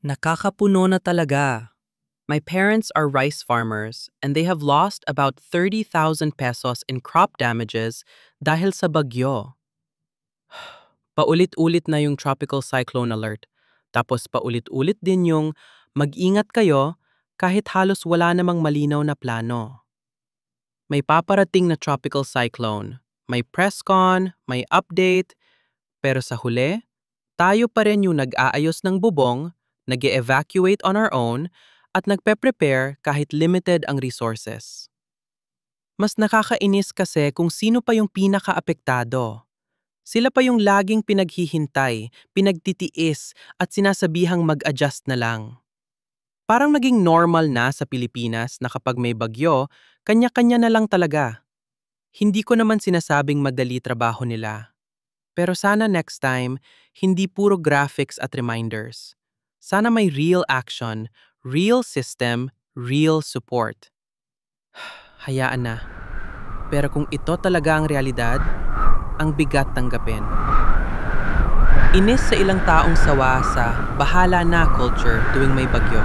Nakakapuno na talaga. My parents are rice farmers and they have lost about 30,000 pesos in crop damages dahil sa bagyo. Paulit-ulit na yung tropical cyclone alert. Tapos paulit-ulit din yung mag-ingat kayo kahit halos wala namang malinaw na plano. May paparating na tropical cyclone, may press con, may update, pero sa huli, tayo pa rin yung nag-aayos ng bubong, nag-evacuate on our own, at nagpe-prepare kahit limited ang resources. Mas nakakainis kasi kung sino pa yung pinaka-apektado. Sila pa yung laging pinaghihintay, pinagtitiis, at sinasabihang mag-adjust na lang. Parang naging normal na sa Pilipinas na kapag may bagyo, kanya-kanya na lang talaga. Hindi ko naman sinasabing madali trabaho nila. Pero sana next time, hindi puro graphics at reminders. Sana may real action, real system, real support. Hayaan na. Pero kung ito talaga ang realidad, ang bigat tanggapin. Inis sa ilang taong sawa sa bahala na culture tuwing may bagyo.